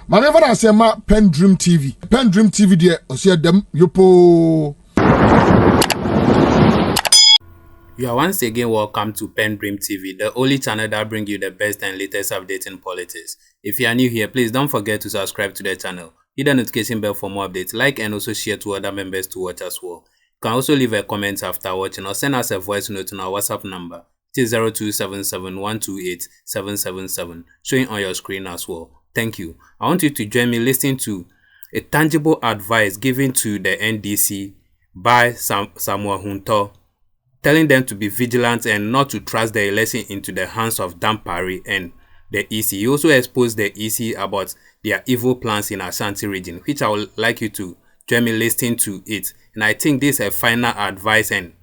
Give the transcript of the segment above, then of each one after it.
Maneva say ma PENDREAM TV. PENDREAM TV there osia dem yopo. You are once again welcome to PENDREAM TV, the only channel that brings you the best and latest updates in politics. If you are new here, please don't forget to subscribe to the channel. Hit the notification bell for more updates, like and also share to other members to watch as well. You can also leave a comment after watching or send us a voice note on our WhatsApp number. It is 0277128777, showing on your screen as well. Thank you. I want you to join me listening to a tangible advice given to the NDC by Samuel Huntor, telling them to be vigilant and not to trust the election into the hands of Dampare and the EC. He also exposed the EC about their evil plans in Ashanti region, which I would like you to join me listening to it. And I think this is a final advice and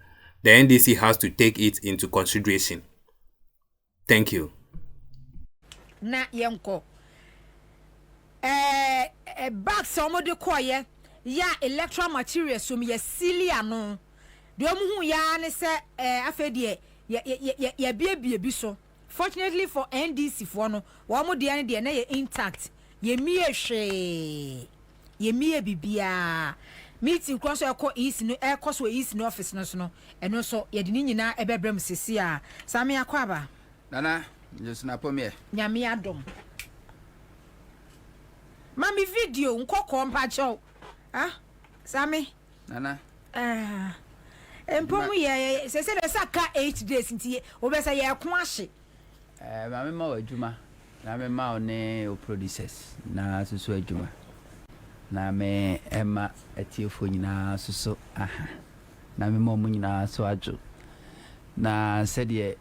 the NDC has to take it into consideration. Thank you. Na yenko. Back some of the choir, ya electoral material, so me a silly ano. The who ya ne say afedie ya be so. Fortunately for NDC for no, one more de na ye intact. Ye mie hwe. Ye mie bibia. Meeting cross your east no air cost we east no office no and also ye de nyina ebebrem sesi a. Sami akwaba. Nana, just na pome. Nyame adom. Mami video nkoko mpacho. Ah? Sami. Nana. Empomu ye se the saka 8 days nti obesa ye ko ahye. Mami ma wadwuma. Na me ma one o producers na susu adwuma. Na me ema atiefo nyina susu aha. Na me mo nyina so adwo. Na said ye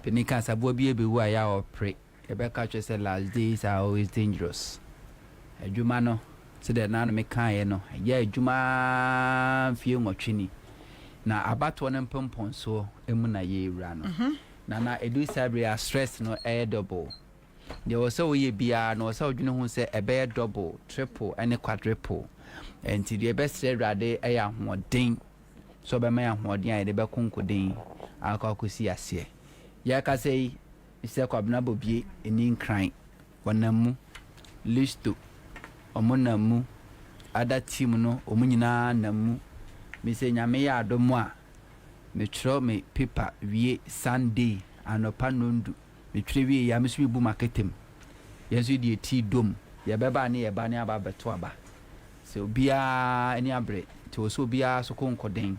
penika sabo bi ebewu aya opre. Ebeka twe say last days are always dangerous. Adwuma no se de na me kan ye no ye adwuma fie nwotwe na abato ne mpompon so emu na ye ewura no na edu sabre stress no double. There was so ye bia no so dwene hu se ebe double triple and quadruple enti the best rade eya hoden so be ma ya hoden a de be konkoden akakosi ase ya ka sei ise kwabna bobie eni nkran wonamu listo omonamu ada team no omunyina namu me se nyame ya adomo a me tro me paper wie Sunday anopa nondu me tre wie ya me so bu marketem yenso die ti dom ye beba ne ye ba ne aba beto aba so bia eni abre to so bia so konkoden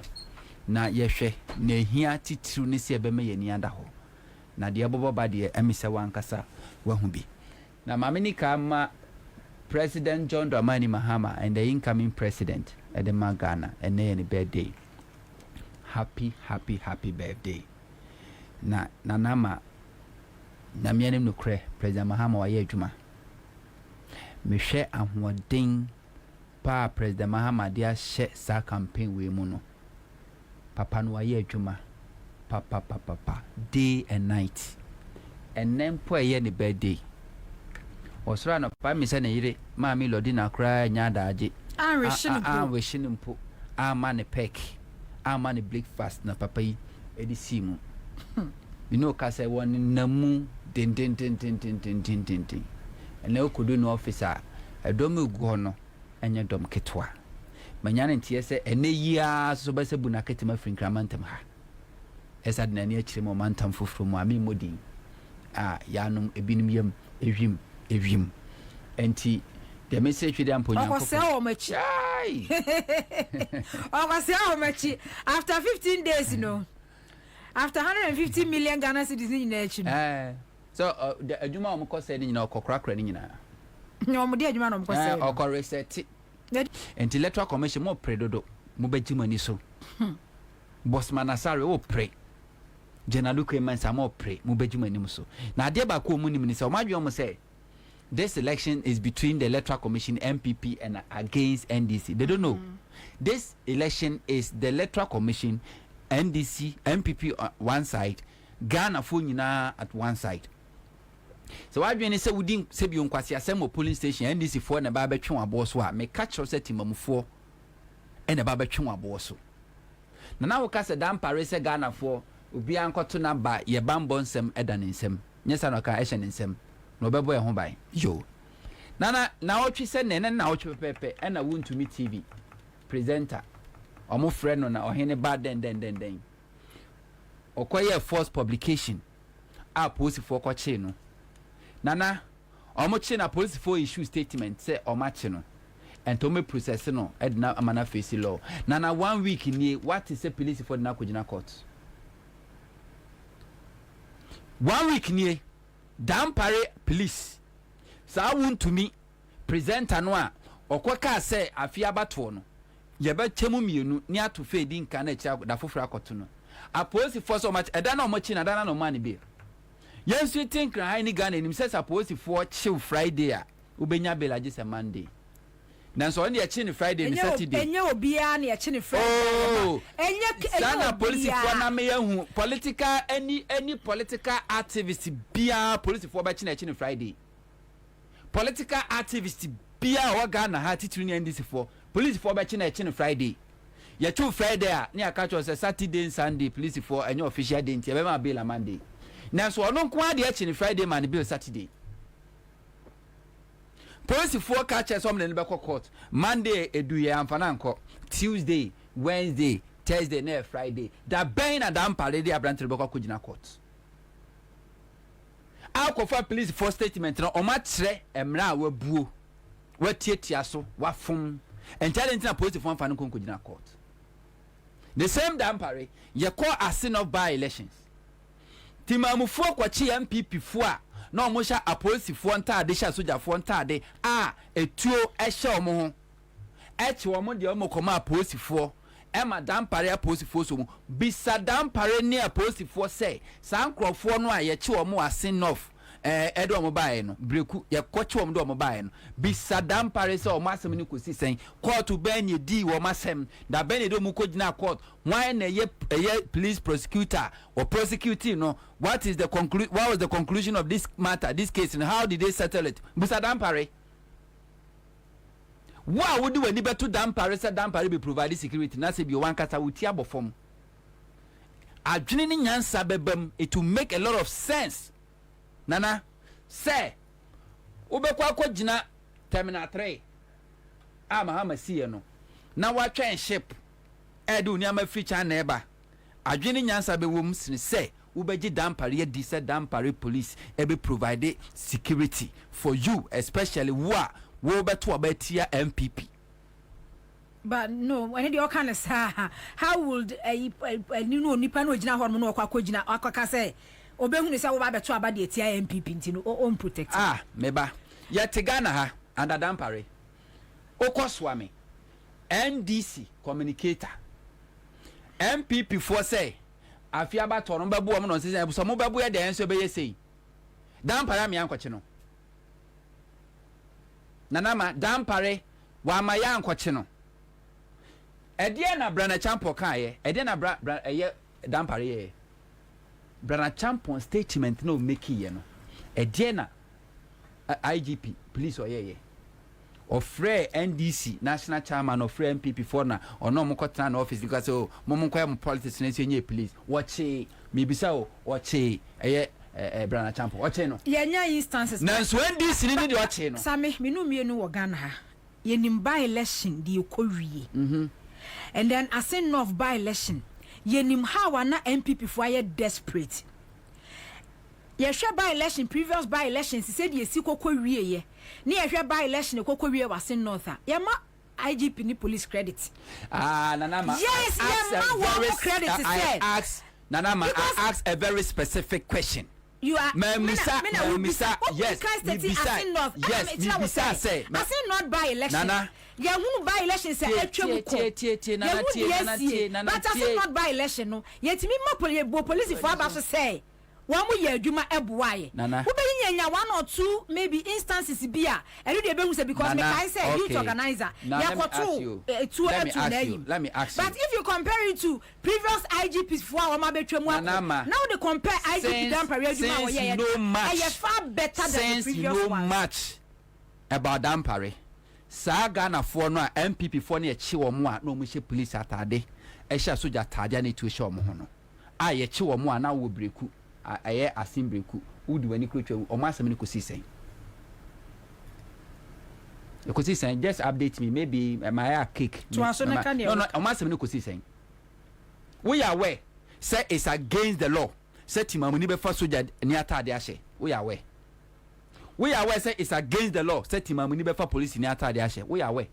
na ye hwe na hia titiru ne se be me ye ni anda ho na de bobo ba de emise wankasa wahu bi na mameni ka ma President John Dramani Mahama and the incoming president at the Ghana and any birthday. Happy birthday. Na nama na miane no kre President Mahama wa ye adwuma. Me hwe ahoden pa President Mahama dia hye sa campaign we mu no. Papa no wa ye adwuma. Papa day and night. And then po ye ne birthday. Osra no pa mi se ne yire ma mi lodi na kra nya daaje we shinimpo ma ne pek ma ne breakfast na papa yi edi simu you know ka say won namu den and na okodu no officer edom egu ho no enye dom ketwa manya ne ntie se ene yia so be se bu na ketima frinkramantam ha esa de na ne akire mo mantam foforo mu ami modin yanum ebinum yam ewim enti the message we dem ponya after 15 days after 150 million Ghana cedis in nation so the adwuma o mko say ni nyina okokrakra ni nyina no mo de adwuma no mko say okoreset enti electoral commission mo predodo mo bagimani so boss manasare o pre General Kwemansa mo pre mo bagimani so na ade ba ko mu ni ni say o madwe mo say this election is between the Electoral Commission, MPP, and against NDC. They don't know. This election is the Electoral Commission, NDC, MPP on one side, Ghana Funina at one side. So why do you say we didn't say you kwasi assemble polling station NDC for and a barbecue boss wa me catch your set him for and a barbecue boss. Now we cast a Dampare say Ghana for ubi anko to na ba ye bambon sem edan insem. Yes, I know ka eshen insem. No bebo e ho bai yo Nana na otwi se ne na otwi pepe e na wontumi TV presenter omo friend no na ohene bad den okoye force publication a police for kwache no nana omo che na police for issue statement say omache no ento me process no edna amana face law nana 1 week ni what is the police for na kojina court 1 week ni Dampare police sa wontumi presenter no a okoka say afia bato no ye ba chemu mienu ni ato fedi nka na echa da foforo akoto no a police for so much eda na omochi na dana no man be yensu think cry ni Ghana nim say police for chill Friday a ubenya belaje se Monday nanso on ye chi ni Friday ni Saturday enye obia na ye chi ni Friday enye sana police for na me hu political any political activist bia police for ba chi ni Friday political activist bia o Ghana ha titiri ni NDC for police for ba chi ni Friday ye chu Friday a ni aka cho say Saturday and Sunday police for any official day ntia be ma bail Monday nanso ono nko ade chi ni Friday man bail Saturday police for catch some na be court Monday eduye amfana nko Tuesday Wednesday Thursday na Friday da ben na Dampare dey abrantre be kogina court alcohol police for statement no o ma kire emra wa buo wa tietia so wa fom entalent na police for amfana kogina court the same Dampare ye call asin of by elections timamufu kwachi MPP fo a na omo sha apolice fo ntaade sha soja fo ntaade a etuo ehye omo ho eche omo de omo koma apolice fo e ma Dampare apolice fo so mu bisa Dampare ne apolice fo say sankrofo no a ye che omo asin of edo omo bae no breku ye koche omo do omo bae no bisa Dampare say omo asem ni kosi sen court ben ye di wo masem da ben do mu kogina court why na ye police prosecutor or prosecuting no what was the conclusion of this matter, this case, and how did they settle it? Bisa Dampare, what would do when you better Dampare said Dampare be provided security? Na se be one kata utia bofom. Adwini nyansa bebem it will make a lot of sense. Nana say ubekwa ko gina terminal 3 Mahama see no na wa twen ship edu ni ama feature na eba adwini nyansa be wom sin say ubeji Dampare ye di say Dampare police ebe provide security for you, especially wo beto abetia MPP. But no, when you kind of say, how would you nipa no gina hormone no kwa gina akaka say obehunu say wo ba beto abade etia MPP ntino o protect. Meba ye tegana ha under Dampare okoswame NDC communicator MPP for say afia ba to no babu am no say so mo babu e de enso be yesei Dampare am yankwache no nanama Dampare wa ma yankwache no edie na brana champo kan ye edie na eye Dampare ye brana champo statement no make ye no edie na IGP police oyeye ofre NDC national chairman ofre MPP for na ono mo kotana na office because mo nkoya mo politics na enye police wache mebisa wache eye brana champo wache no yenya instances na so NDC ni de wache no same menu mienu wo Ghana ha yenim by election de ekowie and then asin of by election yenim how na MPP for ye desperate ye hwe by election previous by elections said ye si kokko wie ye ni ye hwe by election kokko wie wasin north ye ma IGP ni police credit nanama yes ye ma wo credit I ask a very specific question. You are Misa yes Misa say I say not by election nana ye hu by election say atwem ko nana but I say not by election no ye timi ma police for aba so say one mu ye adwuma eboaye wo be nyanya one or two maybe instances bia elu de be hu say because me kai say youth organizer ya koto let me ask you but if you compare it to previous IGPs for our mabetwem now they compare IGP Dampare adwuma wo ye far better than the previous one much about Dampare Ghana for no MPP for na echi wo mo a na o mo hye police atade e hye soja atade na tu hye wo mo ho no a ye chi wo mo a na wo breku aye asim breku udi wani krotwa o ma asem ni kosi sen Because saying just update me, maybe my cake. To answer no, I'm asking you because saying we are aware, say it's against the law. Say Timamuni be first soldier near Tadiashe. We are aware. We are aware, say it's against the law. Say Timamuni be for police near Tadiashe. We are aware.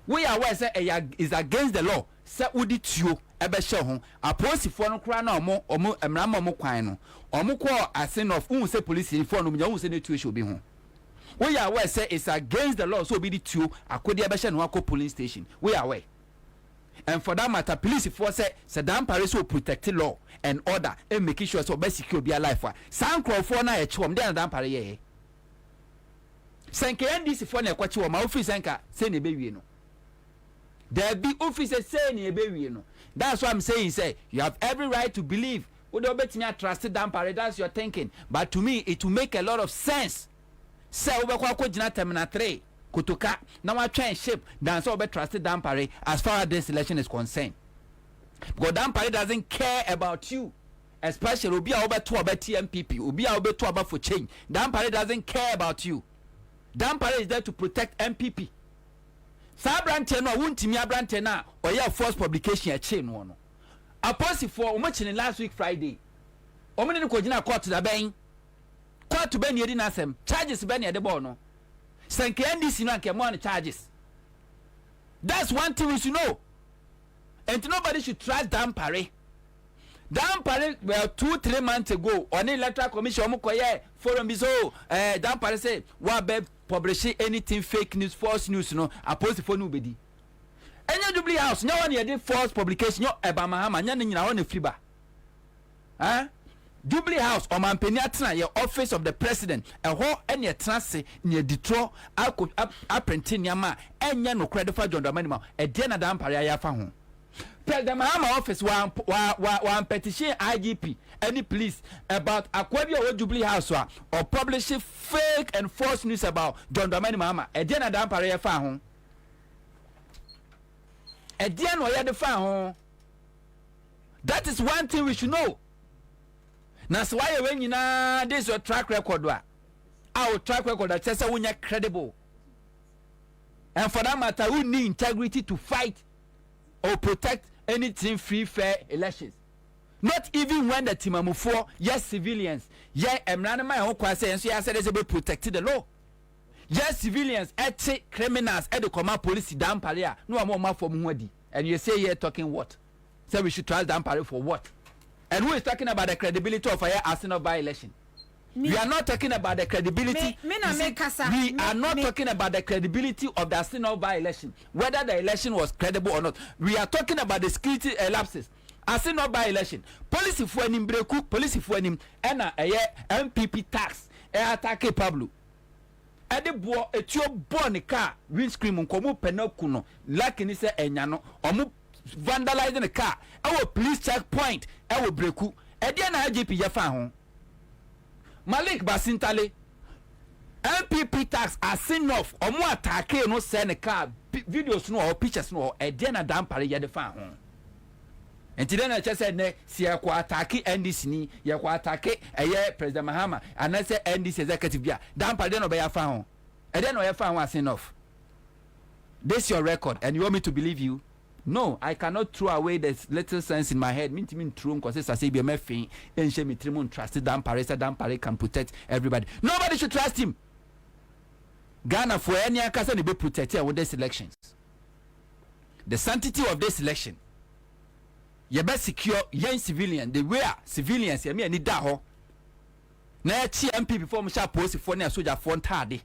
We are aware, say it's against the law. Say Udi Tio, Ebe Shohon, a police for no crown or more Emramo Quino, or Moko, a sin of who say police in front of me, who say the two should be home. We are aware, say it's against the law, so be the two, a Kodiabashan Wako police station. We are aware. And for that matter, police force say Dampare will protect the law and order and making sure so best secure be alive. Some crowd for na echom then Dampare ye. Sanke NDC for na kwachi my office anka say ne be no. There be officers say ne be no. That's what I'm saying. Say you have every right to believe. We don't bet me trust Dampare. That's your thinking. But to me, it will make a lot of sense. Say we kwa jina terminal 3. Kutuka now I try and shape dance over trusted Dampare as far as this election is concerned. Because Dampare doesn't care about you, especially Ubi over to about TMPP, Ubi over to about for change. Dampare doesn't care about you. Dampare is there to protect MPP. Sabrantena won't me abrantena or your first publication a chain one. A policy for much in last week Friday. Omini Kojina court to the bank. Court to Ben Yedinasem, charges Ben at the bono. Sanke NDC no anke money charges. That's one thing we should know. And nobody should trust Dampare. Dampare well 2-3 months ago on the electoral commission omukoye forum biso Dampare say wa be publish anything fake news false news no post for no bedi. Enya Jubilee House nya one ye false publication yo eba mahama nya nyina won free ba. Jubilee House or Mampeni atena your office of the president ho ene trance ne ditro apprenti nyama enya no credit for John Dramani ma e de na Dampare ayafa ho president Mahama office wa petition IGP any police about akwabi o Jubilee House or publishing fake and false news about John Dramani Mahama e de na Dampare ayafa ho e de na ya de fa ho. That is one thing we should know. Now, so why when you know this your track record? Our track record that says we are credible, and for that matter, we need integrity to fight or protect anything free, fair elections. Not even when the Timamufo, yes, civilians, yeah, my own question, and so I said, they protected the law. Yes, civilians, criminals, the command police, Dampare, no more for Mwadi, and you say you're talking what? So we should trust Dampare for what? And who is talking about the credibility of our Arsenal by-election? We are not talking about the credibility. We are not talking about the credibility of the Arsenal by-election, whether the election was credible or not. We are talking about the security lapses. Arsenal by-election. Police for him break, police for him, and MPP tax. Attack Pablo. Ede bo etio born car windscreen nkomo penokuno like ni se enyano omo vandalizing the car. Our police checkpoint. Our breku. Ede na IGP ya fa ho. Malik Basintale. MPP tax as enough. Omo attack no send the car videos no or pictures no. Ede na Dampare ya de fa ho. Enti den na che said ne si ya kwa attack NDC ni ya kwa attack President Mahama and I say NDC executive bia Dampare no be ya fa ho. Ede no ya fa ho as enough. This your record and you want me to believe you? No, I cannot throw away this little sense in my head. Mean true because it's a CBM thing. And she me trimon trusted Dampare. So Dampare can protect everybody. Nobody should trust him. Ghana for any person to be protected with these elections. The sanctity of this election. You best secure young civilian. They were civilians. You mean need that ho. Now TMP before me shall post for near soldier for tardy.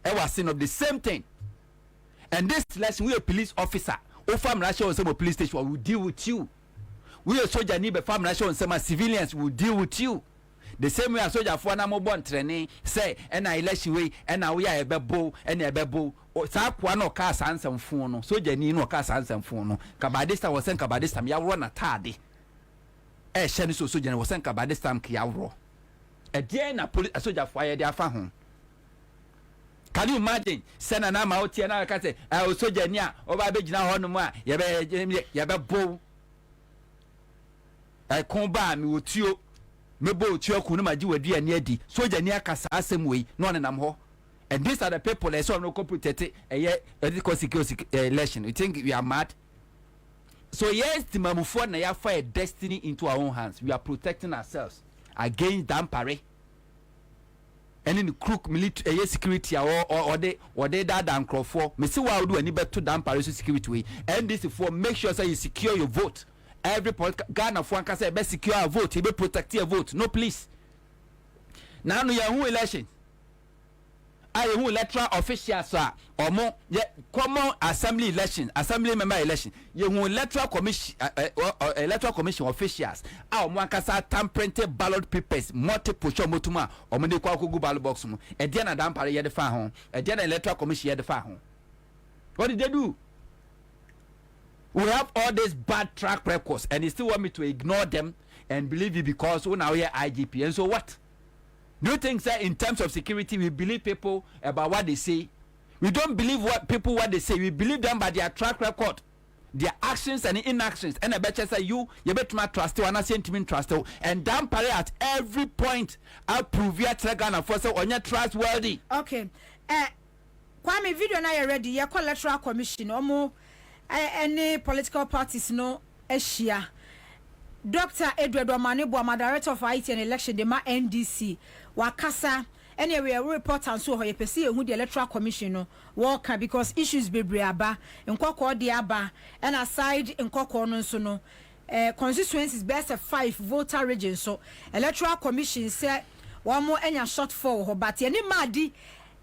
I was saying of the same thing. And this election we a police officer. O farm nation on some police station will deal with you. We a soldier need a farm nation on some civilians will deal with you. The same way a soldier for na mobile training say and I election way and now we are a bebo and a bebo or tap one or cast and some phone soldier need no cast and some phone. Kabadista was sent about this time ya run a tardy. Shaniso soldier was sent about this time kiavro. A dear a soldier fire their fan. Can you imagine? Send an arm out here now. I can say, I was so genial. Over a now on the more. Yabe bow. I come by me with you. Me bow to your kunuma do a dear near D. So genial cassa same way. None and I'm ho. And these are the people that saw no computed a security election. You think we are mad? So yes, the Mamufo na ya fire destiny into our own hands. We are protecting ourselves against Dampare. And in the crook military security or they that and crowd for. Me see what do any better Dampare security way. And this is for make sure that you secure your vote. Every Ghana for can say best secure a vote, he be protect your vote. No please. Now no ya who election. I who electoral officials are or more common assembly election, assembly member election. You who electoral commission officials. Our one kasa tam-printed ballot papers, multiple show motuma or many go ballot box. A dinner Dampare yet the far home, a dinner electoral commission yet the far home. What did they do? We have all these bad track records, and you still want me to ignore them and believe you because we now here IGP. And so what? Do you think that in terms of security, we believe people about what they say? We don't believe what they say. We believe them by their track record, their actions and inactions. And I bet you say you better not trust you, and I sentiment trust you. And Dampare at every point, I'll prove your Ghana for so on your trustworthy. Okay. Kwame video na you ready? You call electoral commission or any political parties no eshia. Dr. Edward Omanibuama, director of IT and election, the NDC, Wakasa, anyway, report and so you perceive who the electoral commission no work because issues be briaba, in Koko diaba, and aside in Koko no so no constituencies best of 5 voter regions. So electoral commission said one more any shortfall, but any madi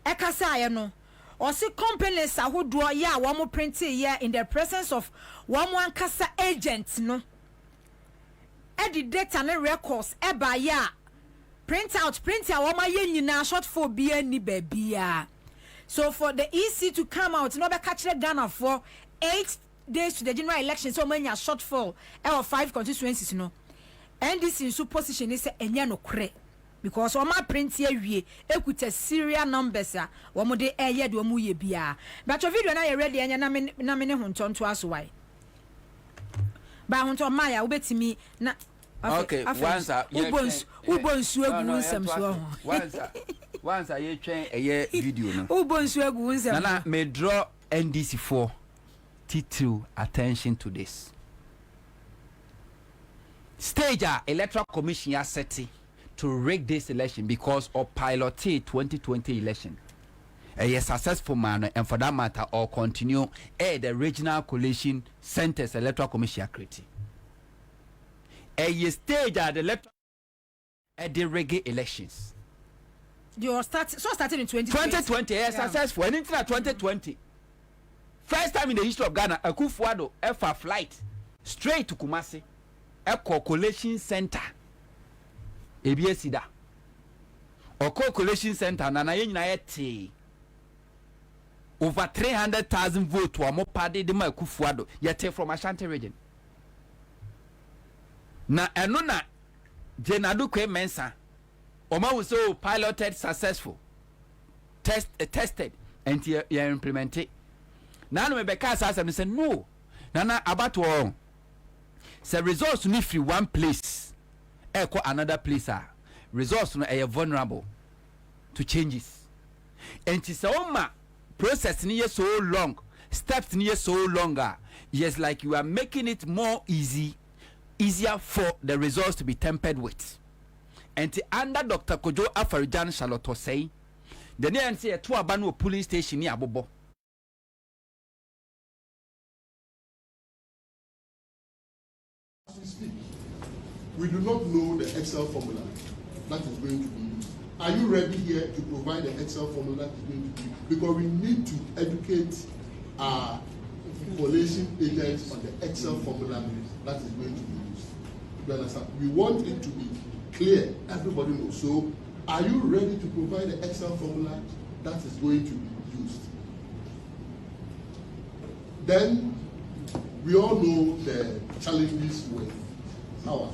ekasa no. Or see companies who draw ya one more printing here in the presence of one kasa agents no. Edi data and records eba ya print out wama ye nyina short for bia ni babia. So for the EC to come out no be catch Ghana for 8 days to the general election so many shortfall or 5 constituencies no. NDC in supposition is enya no kre because wama print here wie ekuta serial numbers a wamo de eye de wamo ye bia. But your video na you ready enya na me ne Huntor to aso why. Ba Huntor Maya ubetimi na okay, once I train a video no. Nana may draw NDC for T2 attention to this. Stage electoral commission are set to rig this election because of pilot 2020 election. A successful manner and for that matter or continue the regional coalition centers electoral commission creating. A stage at the electoral at the reggae elections. You started in 2020. Yes, successful. And into 2020. First time in the history of Ghana, a Kufuado F flight straight to Kumasi, a coalition center. ABSida. Or coalition center, Nana Yeti. Over 300,000 votes to a more party de Kufuado, yet from Ashanti region. Na enona Jenadu kwe mensa Oma was so piloted successful tested and you implemented. Now me beka sasa me say no nana about all say results ni free one place echo another place results no are vulnerable to changes and it's oma process ni so long steps ni so longer yes like you are making it more easier for the results to be tempered with. And under Dr. Kojo Afarijan Charlotte say, the near say a 2 abano polling station near Bobo. As we speak, we do not know the Excel formula that is going to be used. Are you ready here to provide the Excel formula that is going to be used? Because we need to educate our coalition agents on the Excel formula that is going to be used. You understand? We want it to be clear, everybody knows. So, are you ready to provide the Excel formula that is going to be used? Then, we all know the challenges with power,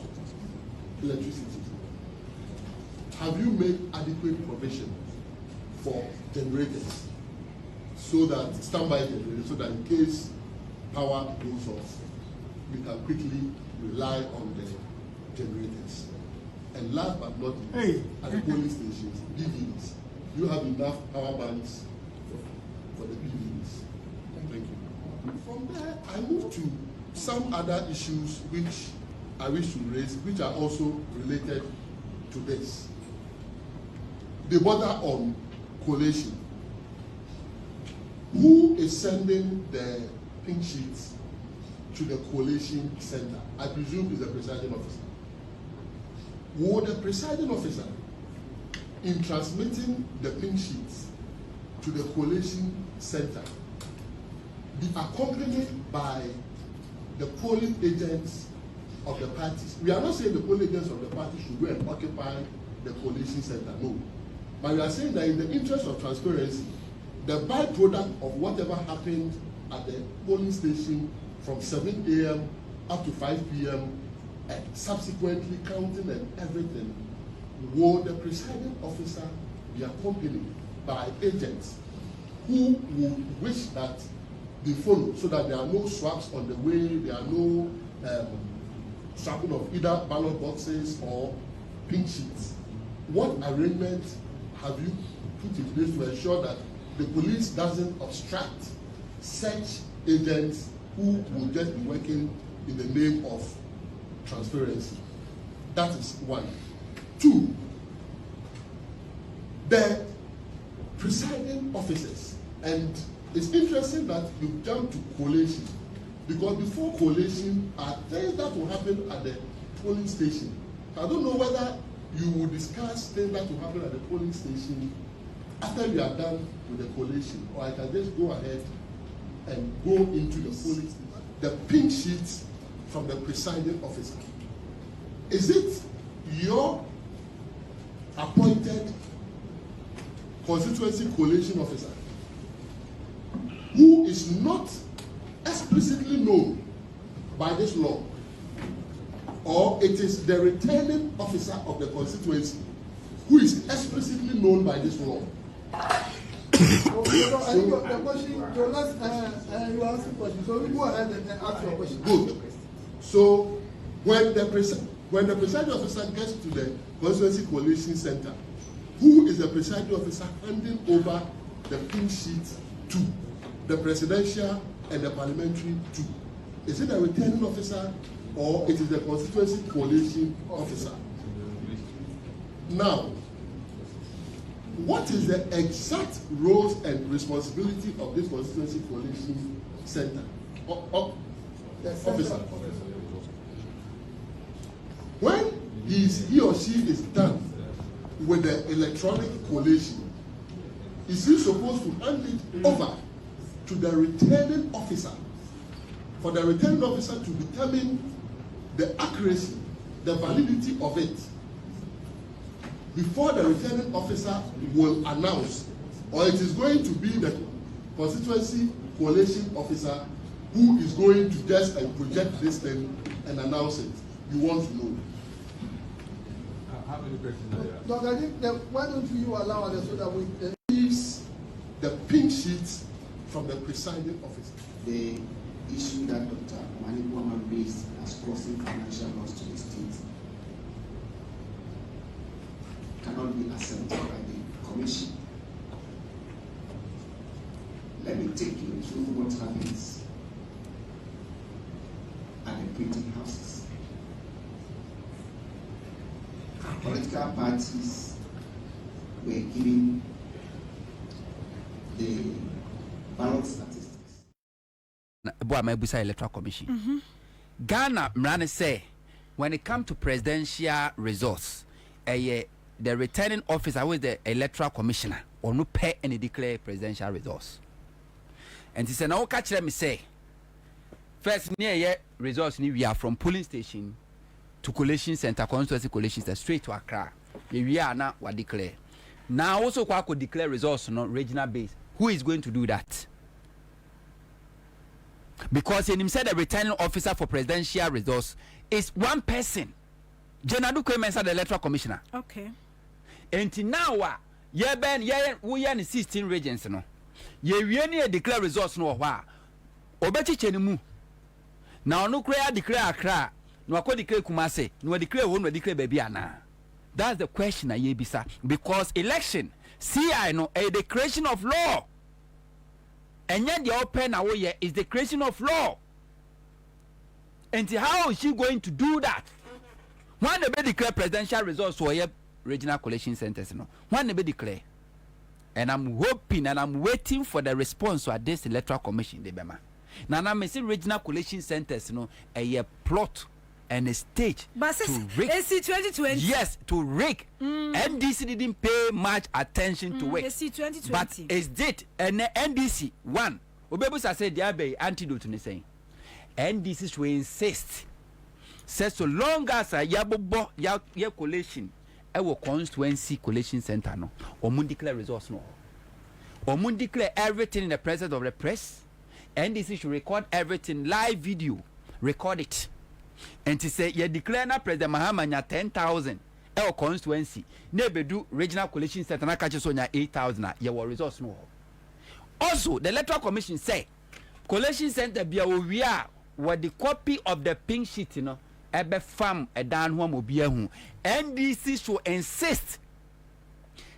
electricity. Have you made adequate provision for generators so that standby generators, so that in case power goes off, we can quickly rely on the generators? And last but not least, at the polling stations, vigilance. you have enough power bands for the PVs? Thank you. From there, I move to some other issues which I wish to raise, which are also related to this. The border on collation. Who is sending the pink sheets to the collation center? I presume is the presiding officer. Would the presiding officer, in transmitting the pink sheets to the collation center, be accompanied by the polling agents of the parties? We are not saying the polling agents of the parties should go and occupy the collation center, no. But we are saying that in the interest of transparency, the byproduct of whatever happened at the polling station from 7 a.m. up to 5 p.m. and subsequently counting and everything, will the presiding officer be accompanied by agents who would wish that they follow, so that there are no swaps on the way, there are no swapping of either ballot boxes or pink sheets? What arrangement have you put in place to ensure that the police doesn't obstruct such agents who will just be working in the name of transparency? That is one. Two, the presiding officers. And it's interesting that you jump to collation, because before collation are things that will happen at the polling station. I don't know whether you will discuss things that will happen at the polling station after you are done with the collation, or I can just go ahead and go into the polling station. The pink sheets from the presiding officer. Is it your appointed constituency collation officer who is not explicitly known by this law, or it is the returning officer of the constituency who is explicitly known by this law? You ask a question, so we go ahead and ask your question. Good. So when the presiding officer gets to the constituency collation center, who is the presiding officer handing over the pink sheet to? The presidential and the parliamentary too. Is it a returning officer, or it is the constituency coalition officer? Now, what is the exact roles and responsibility of this constituency coalition center officer? When he or she is done with the electronic collation, is he supposed to hand it over to the returning officer, for the returning officer to determine the accuracy, the validity of it, before the returning officer will announce? Or it is going to be the constituency coalition officer who is going to just project this thing and announce it? You want to know. How many questions are there? Dr. I think why don't you allow us so that we Leaves the pink sheets from the presiding officer. The issue that Dr. Manibuama raised as causing financial loss to the state cannot be accepted by the commission. Let me take you through what happens at the printing houses. Political parties were giving the ballot statistics. Boy, my busa electoral commission. Ghana Mrane say when it comes to presidential results, the returning officer who is the electoral commissioner or no pay any declare presidential results. And he said, now catch them say first near results we are from polling station to collation center, constituency collation center, straight to Accra. We are now what declare. Now also could declare results on regional base. Who is going to do that? Because in him said the returning officer for presidential results is one person. Jenadu Kwemensa, the electoral commissioner. Okay. And now, we are in 16 regions. No, ye declare results no wa. Obeti chenimu. Now no clear declare Accra. No akwa declare Kumase. No declare one. No declare Baby Ana. That's the question I bisa. Because election CI no the creation of law. And yet the open away is the creation of law. And how is she going to do that? When they declare presidential results for your regional collation centers, no. When they declare, and I'm hoping and I'm waiting for the response to this electoral commission, the Bema. Now I'm saying regional collation centers, no, a plot and a stage but to rig. AC 2020. Yes, to rig. NDC didn't pay much attention to it. AC 2020. But it's did and the NDC one. Obebusa said there be antidote to the saying. NDC should insist. Says so long as a yabobo ya collation, our constituency collation center no, or mun declare results no, or mun declare everything in the presence of the press. NDC should record everything, live video, record it, and to say you declare na President Mahama 10,000 our constituency. Never do regional collation center na catch so 8,000. Your results no. Also, the electoral commission say collation center be we are what the copy of the pink sheet, you know. Ebe fam edan ho mobia hu. NDC should insist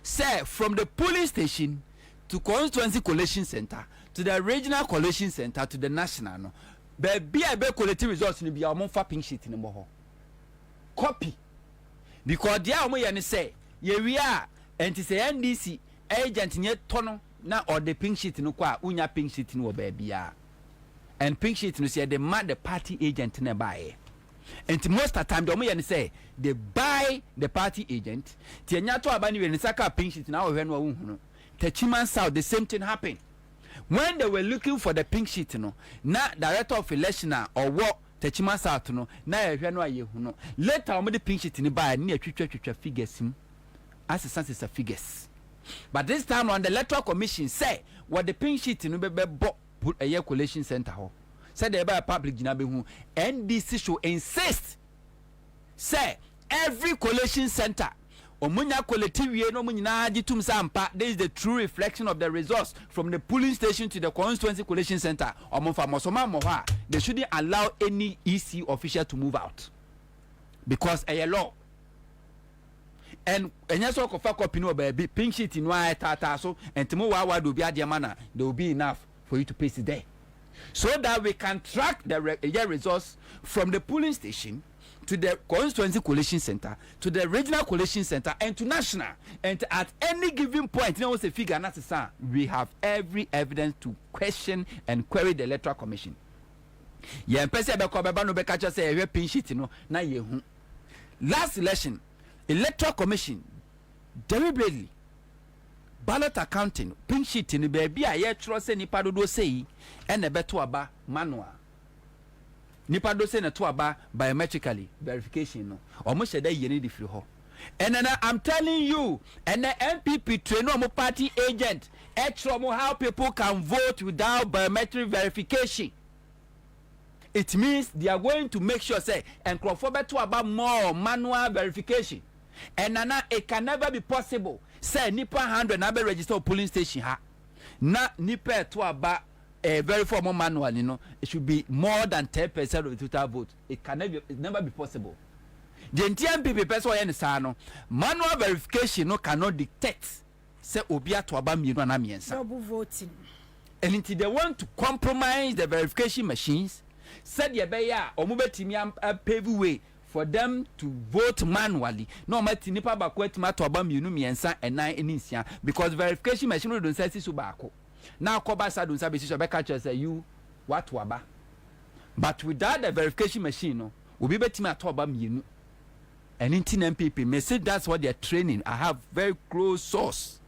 say from the polling station to constituency collation center to the regional collation center to the national no be collecting results ni bia o fa pink sheet ni mo ho copy because there o ye ni say ye wi a enti say NDC agent nye tono na or the pink sheet no kwa unya pink sheet ni wo ba bia and pink sheet no say the man the party agent na buy. And most of the time, the say they buy the party agent. Tienya to abani when saka pink sheet now when we Techiman South the same thing happened. When they were looking for the pink sheet, no, na director of election or what Techiman South no, na no. Later on the pink sheet in buy near twitwa figures him. As a figures. But this time on the electoral commission say what the pink sheet no be bought put a year collation center ho. Said they buy public jinabe NDC should insist say every collation center omunya collective no munyina gitum sampa. This is the true reflection of the results from the polling station to the constituency collation center. Omonfa mosoma moha they shouldn't allow any EC official to move out because a law and so kofa copy no be pink sheet no tata so entimo wa do bi ademana there will be enough for you to paste it there. So that we can track the results from the polling station to the constituency collation center to the regional collation center and to national, and at any given point you know what's the figure we have every evidence to question and query the electoral commission. Yeah, person be ko beba no be catch say e pin sheet no na ye hu. Last election electoral commission deliberately ballot accounting pink sheet ni baby a ye tro se nipa dodo sei and beto aba manual nipa do se na to aba biometrically verification no omo sheda yeni di free ho. And then I'm telling you and the MPP train no party agent how people can vote without biometric verification. It means they are going to make sure say and beto aba more manual verification. And nana it can never be possible say nipa 100 na be register polling station ha na nipa to aba very formal manual you know it should be more than 10% of the total vote. It can never be possible. The NTMP person yen sa no manual verification no cannot dictate say obia to aba mienu na miensa double voting. And until they want to compromise the verification machines said ye be ya omo betimi pave way for them to vote manually. No matter nipa ba ko etima to aba mienu miensa enan enisia because verification machine no don say so baako na ko ba sa don say be so be catch say you what to aba. But without the verification machine no obi betimi to aba mienu. And in MPP may say that's what they're training. I have very close source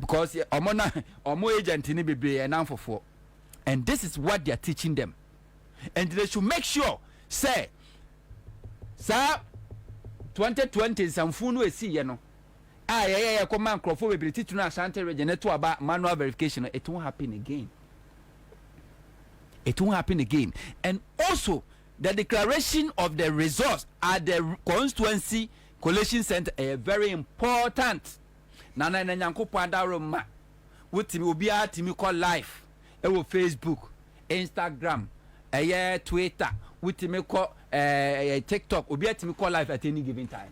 because omo agent ni bebre and for and this is what they're teaching them. And they should make sure say sir 2020 samfunu esi ye no yeah come man crofo bebre titu na Ashanti region to about manual verification. It won't happen again. It won't happen again. And also the declaration of the results at the constituency collation center is very important. Nana nyankopo adaroma wotimi obi atimi call live ewo Facebook, Instagram, Twitter, wotimi call TikTok, obi atimi call live at any given time.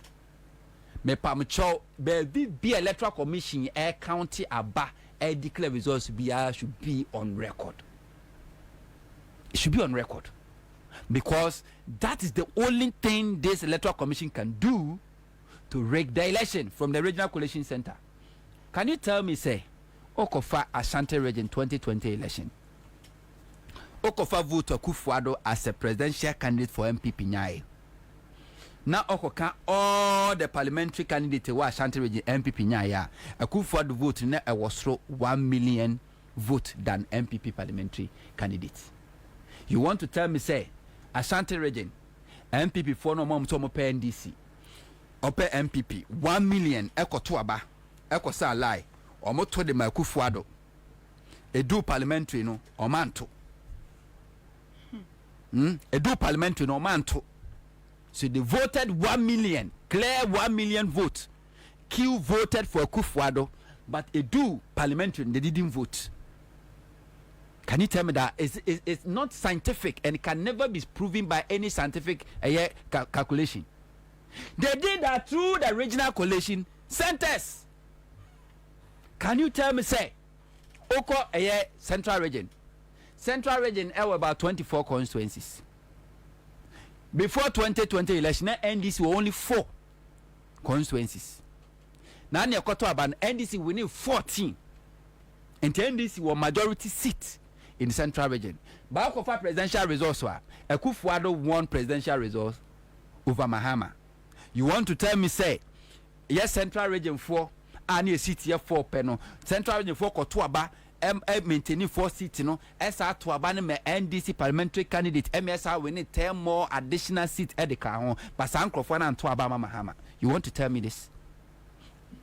me pam chow be electoral commission county aba declare results should be on record. It should be on record, because that is the only thing this electoral commission can do to rig the election from the regional coalition center. Can you tell me, say, Okofa Ashanti region 2020 election, Okofa vote Akufo-Addo as a presidential candidate for MPP Nyae. Now Okoka all the parliamentary candidates who Ashanti region MPP Nyae. Akufo-Addo vote na was 1 million vote than MPP parliamentary candidates. You want to tell me, say, Ashanti region MPP for no mom to NDC ope MPP 1 million to aba sa lie omo to de Akufo-Addo edu parliamentary no omanto edu parliamentary no omanto. So they voted 1 million, clear 1 million vote. Q voted for Akufo-Addo, but edu parliamentary they didn't vote. Can you tell me that it's not scientific and it can never be proven by any scientific calculation? They did that through the regional coalition centers. Can you tell me, say, Oko central region were about 24 constituencies. Before 2020 election, NDC were only 4 constituencies. Now Nyakoto about NDC winning 14. And NDC were majority seat in the central region. But Okofa presidential results were Akufo-Addo won presidential results over Mahama. You want to tell me, say, yes, central region 4 and a seat here 4 penal. Central region 4 Kotuaba maintaining 4 seats, no. SR to abandon NDC parliamentary candidate MSR winning 10 more additional seats at the car. But Sankrofana and Tuabama Mahama. You want to tell me this?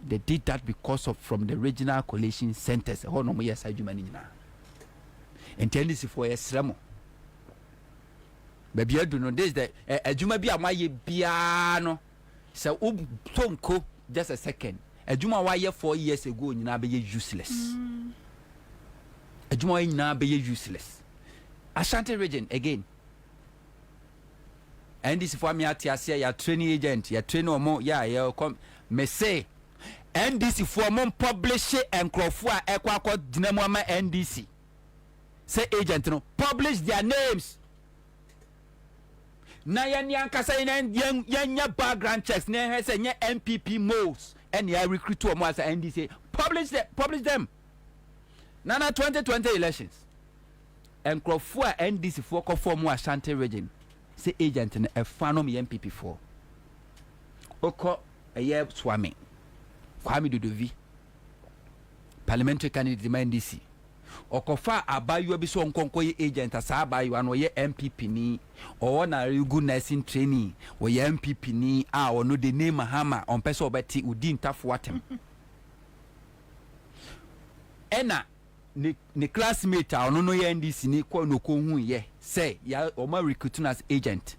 They did that because of from the regional coalition centers. Oh no, yes, I do manage now. And NDC for a sremo. Baby, I do know this that a Juma be a my piano. So Tonko just a second. A Juma wire 4 years ago, you now be useless. A Juma now be useless. Ashanti region again. And this for me at your training agent, your trainer more, yeah, come me say. NDC for more publish and Crawford Equaco Dinamoma NDC. Say agent no publish their names. Na yan kasa yan background checks na say yan MPP modes and ya recruit to mo as NDC publish them. Nana 2020 elections. And Crawford NDC for conform Ashanti region. Say agent na e fanom MPP for. Oko eye swami. Kwame Dodovi parliamentary candidate NDC. Okofa abayu bi so nkonko ye agent asa abayu ano ye MPP ni o na regu nursing trainee o ye MPP ni a ono de name Mahama on person obeti udi ntafo atem. Ena ne classmate a ono no ye NDC ni kwa no ko hu ye say ya o ma recruiting as agent.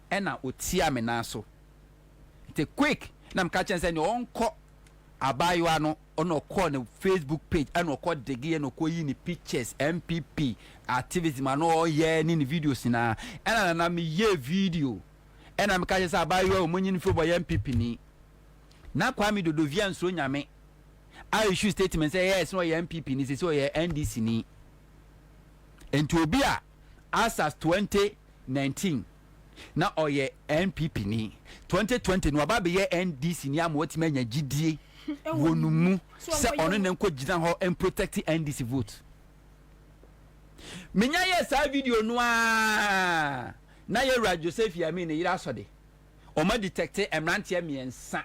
Ena otia me na so. It's quick na mka chen say ni onko abayo ano ono call the Facebook page and call the gear no ko yi ni pictures MPP activism ano ye ni videos na and na me ye video and am ka say abayo o monyi ni fo boy MPP ni na Kwame Dodovi anso nyame I issue statement say yes no ye MPP ni say so ye NDC ni enti obi a as 2019 na oye NPP ni 2020 no aba be ye NDC ni am wati manya gidie wonumu se ono ne nko gina ho and protect NDC vote. Menya ye sa video no a na ye Ra Joseph Yami ne yira so de o ma detect emrante miensa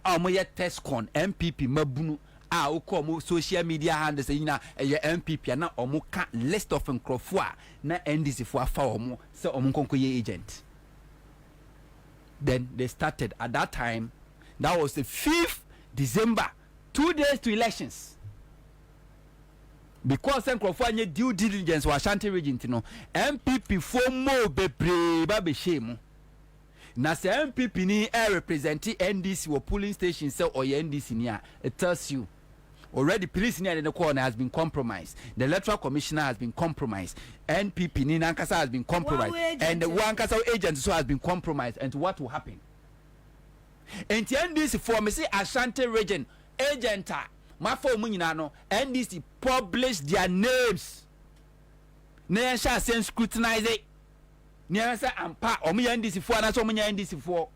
a mo ye test con MPP mabunu a ukọ mo social media handles yina ye MPP na o mo ka list of nkrofo a na NDC fo afa o mo se o mo nkonko ye agent. Then they started at that time. That was the 5th December, 2 days to elections. Because Crawford due diligence was Ashanti region, you know, MPP for more bebre babe shame. Na se MPP ni represent NDC or polling station so or NDC near. It tells you already police near the corner has been compromised. The electoral commissioner has been compromised. NPP ni Nankasa has been compromised, and the Wankasa agent so has been compromised. And what will happen? enti NDC for me say Ashanti region agenta ma for mu nyina no NDC publish their names na sha sen scrutinize it na say ampa omo NDC for na so omo NDC for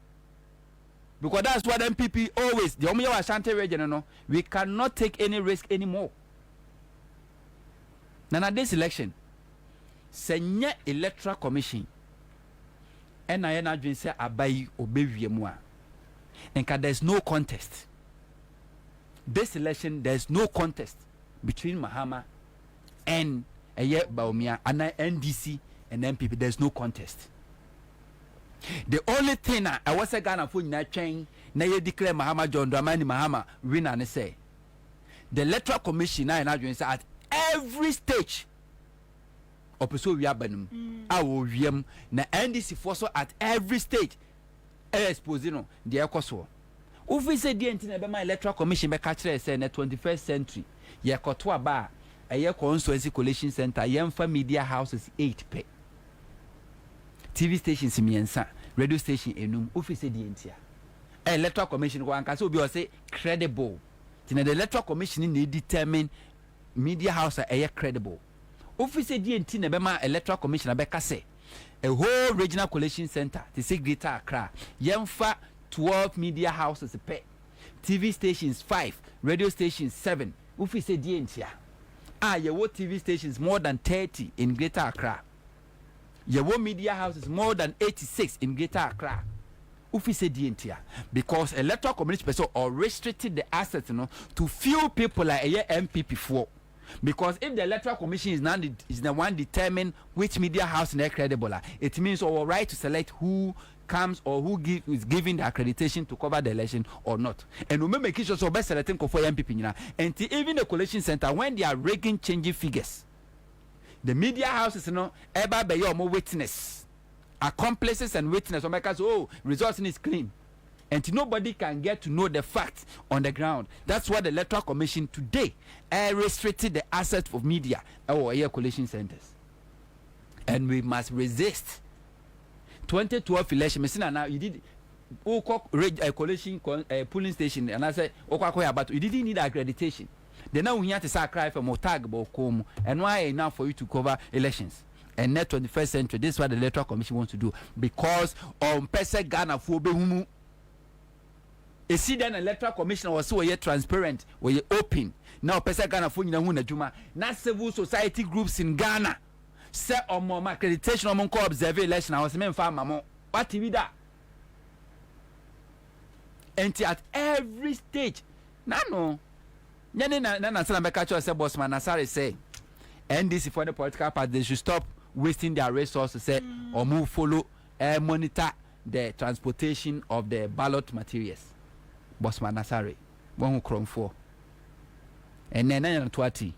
because that's what MPP always the omo Ashanti region no we cannot take any risk anymore. Now this election senye electoral commission and I na say abai obewie mu a enka there's no contest. This election there's no contest between Mahama and Baumia and NDC and MPP. There's no contest. The only thing I was a Ghana for na chain na ye declare Mahama John Dramani Mahama winner and say the electoral commission na say at every stage opeso wi abanum awo wiem na NDC for so at every stage expose no the ekoso ufi say die nti na be my electoral commission be catch say na 21st century ye koto aba eye constituency collation center yemfa media houses 8 pe TV stations miensa radio station enum ufi say die nti a electoral commission ko anka so obi o say credible tina the electoral commission ni determine media house eye credible ufi say die nti na be my electoral commission be ka say a whole regional collation center to say Greater Accra yemfa 12 media houses per TV stations 5 radio stations 7 ufi say die ntia ye wo TV stations more than 30 in Greater Accra ye wo media houses more than 86 in Greater Accra ufi say die ntia because electoral community person or restricted the assets to few people like a MPP for. Because if the electoral commission is the one determine which media house is credible, it means our right to select who comes or who is giving the accreditation to cover the election or not. And we make sure so best selecting for MPP and even the collation center when they are rigging changing figures. The media houses ever be your more witness, accomplices and witness. So because results is clean. And nobody can get to know the facts on the ground. That's why the electoral commission today restricted the assets of media or air collation centers. And we must resist. 2012 election, now you did collation polling station, and I said, but you didn't need accreditation. Then now we have to sacrifice for more tag and why enough for you to cover elections? And net 21st century, this is what the electoral commission wants to do because on Pese Ghana for Behumu. A see then electoral commission was so transparent, were open. Now pesa Ghana for na juma. Na civil society groups in Ghana. Say on more accreditation on ko observe election. I was men farm mamo. What TV that? And at every stage. No. Na say na catch say boss man Nasari say NDC for the political party they should stop wasting their resources say or move follow monitor the transportation of the ballot materials. Bossman Nasari, one who crom for. And then 20.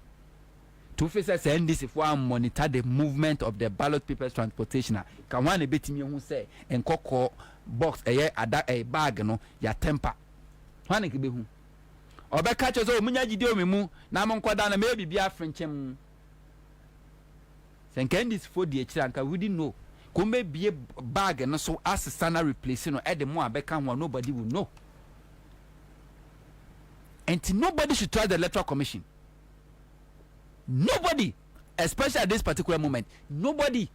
Two faces NDC for monitor the movement of the ballot papers transportation. Can one a bit me who say and cocoa box a bag no ya temper. One can be who. Or back catches all Munya Gidio na mon quadana maybe be a French. St. Candice for the Chanka, we didn't know. Could may be a bag and so as a standard replacing or add the more back one nobody will know. And nobody should try the electoral commission. Nobody, especially at this particular moment, nobody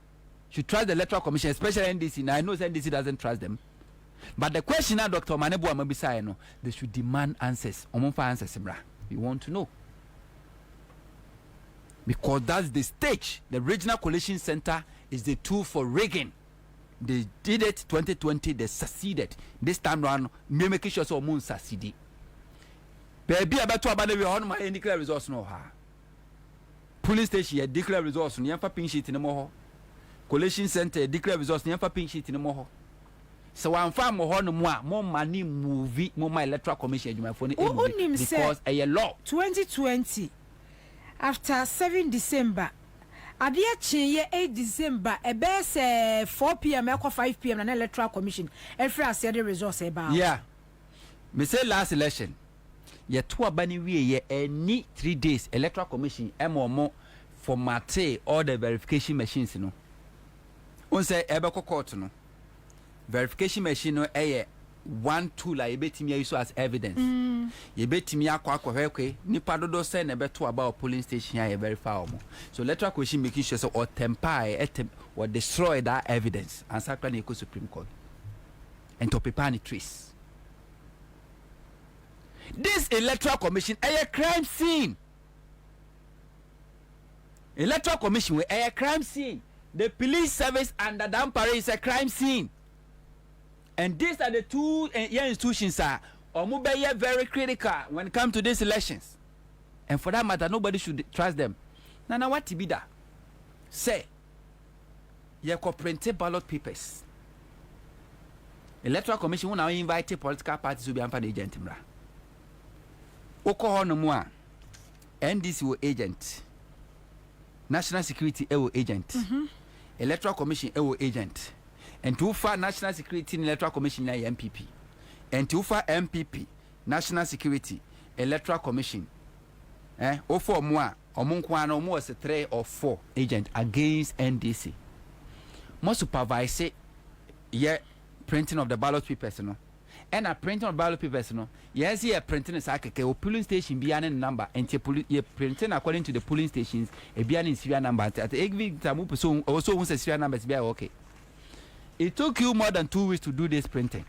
should trust the electoral commission, especially NDC. Now I know NDC doesn't trust them, but the question now, Dr. Manebu Amabisa, they should demand answers. We want to know because that's the stage. The regional coalition center is the tool for rigging. They did it 2020. They succeeded. This time around, making sure so moon succeeded. Baby, about to abandon your own my declare results no ha. Police station declare results no yamfa pin sheet no more. Collation center declare results no yamfa pin sheet no more. So I'm far more no more money movie more my electoral commission adwuma for because a law 2020 after 7 December adia chenye 8 December ebe 4 p.m. e 5 p.m. na electoral commission every as the results eba. Yeah. Me say last election ye to abani wie ye any 3 days electoral commission mo format all the verification machines no on say ebe court no verification machine no one tool I betimi use as evidence. Ye betimi akwa nipa dodo say na beto about polling station here very far omo. So electoral commission making sure so or temper or destroy that evidence and sakra na Supreme Court. And to prepare any trace. This electoral commission a crime scene. Electoral commission we a crime scene. The police service and the Dampare is a crime scene. And these are the two institutions are very critical when it comes to these elections. And for that matter, nobody should trust them. Now what to be that? Say, you co-printed ballot papers. Electoral Commission will now invite political parties to be an agent. Oko no more. NDC will agent. National Security agent. Electoral Commission agent. And too far National Security Electoral Commission MPP. And too far MPP National Security Electoral Commission. O for more omunkwana almost 3 or 4 agent against NDC. More supervise printing of the ballot papers no. And a printing of ballot papers no. Yes, here printing is like a polling station be an number and printing according to the polling stations a be an serial number at the also wants a serial number be okay. It took you more than 2 weeks to do this printing.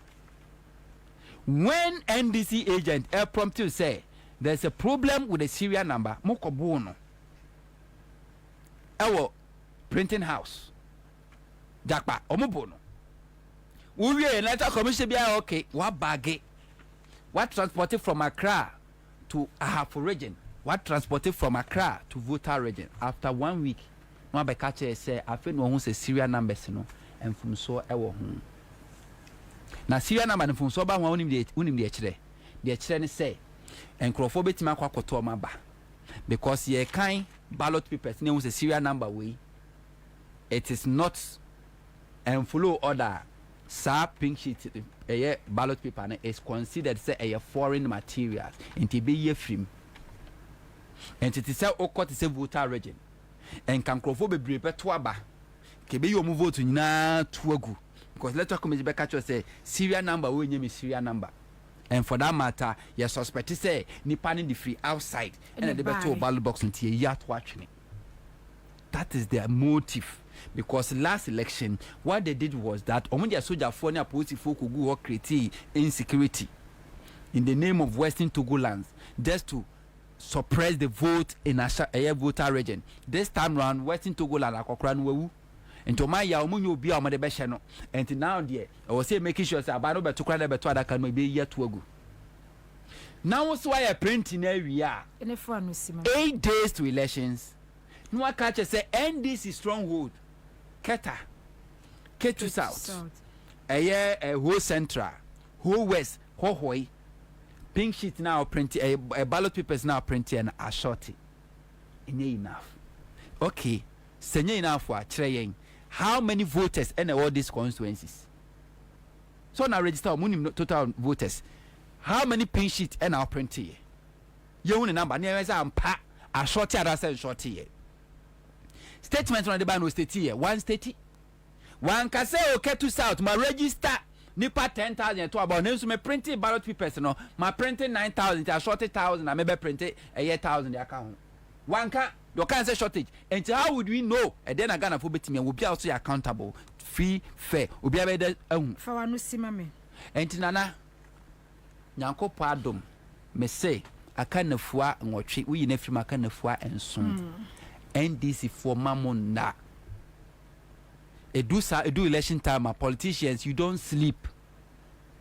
When NDC agent prompt you say there's a problem with the serial number, moko bono. Our printing house. Jakpa omobono. We Electoral Commission be okay. What bag? What transported from Accra to Ahafo region? What transported from Accra to Volta region? After 1 week, no be catch say I feel no one say serial numbers no. And from so ewo home. Na serial number from so ba unim de ekire. De ekire ne say enkrofo betima kwa koto maba. Because ye kind ballot papers ne was a serial number way. It is not and follow order. Sa pink sheet a ballot paper is considered say a foreign material and to be ye film. And it is say okot is a voter region. And can crofo be brepe twaba. Kebe yo mu vote nyina tuagu because electoral commission be catch say serial number we nyem serial number and for that matter you suspect say nipa ni free outside and the better ballot box until ya to atwene. That is their motive because last election what they did was that omo dia soldier for na police folk go work create insecurity in the name of Western Togolands just to suppress the vote in a voter region. This time round Western Togoland akokra no wawu. And to my yamunyo be on the beshano. And now, dear, I was say making sure that I don't bet to cry about that can be yet to go. Now, what's why I print in area 8 days to elections. No, I catch say NDC stronghold, Keta, Ketu South, a whole central, whole west, Hohoi, pink sheet now printed, a ballot papers now printed and a shorty. Enough. Okay, senior enough for trying. How many voters in all these constituencies? So now register total voters. How many pin sheet and our print here? You only number near as I'm pa a shorty and short here. Statement on the ban was state here. 130. One can say okay to South, my register nipa 10,000 to about names me printing ballot papers no. My printing 9,000, I shorted 1,000, I maybe printed a 8,000 account. One can you can't say shortage. And how would we know? And then I gonna for betting will be also accountable, free, fair. Will be able for one simame. And Nana Yanko pardon me say I can't foie and watch it. We never I can't foie and soon. And this is for mammon na. Do election time, politicians, you don't sleep.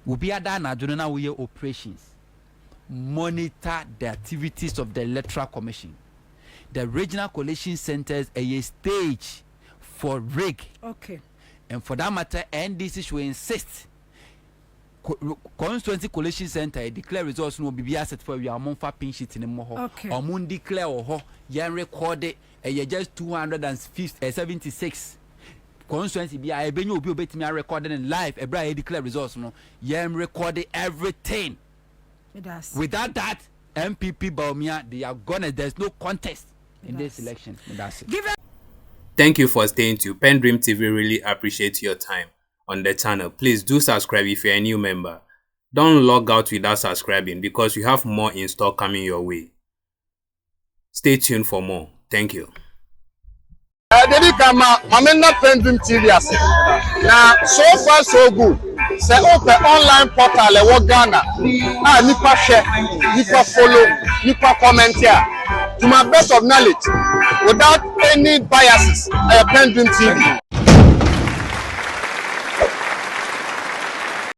Will be a dana do not know operations. Monitor the activities of the Electoral Commission. The regional coalition centers a stage for rig. Okay. And for that matter, NDC should insist. Constituency coalition center declare results no be asset for your month pin sheet in the moho. Okay. Or moon declare or yan recorded a just 276. Constituency be I be you be me recorded in live. A bride declare results no. Yan recorded everything. Without that, MPP Baumia, they are gonna. There's no contest in this election. That's it. Thank you for staying tuned. PENDREAM TV really appreciate your time on the channel. Please do subscribe if you're a new member. Don't log out without subscribing because we have more in store coming your way. Stay tuned for more. Thank you. Dedi kama mamena PENDREAM TV ase. Na so far so good. Say open online portal e wo Ghana. Nipa share, nipa follow, nipa comment here. To my best of knowledge, without any biases, PENDREAM TV.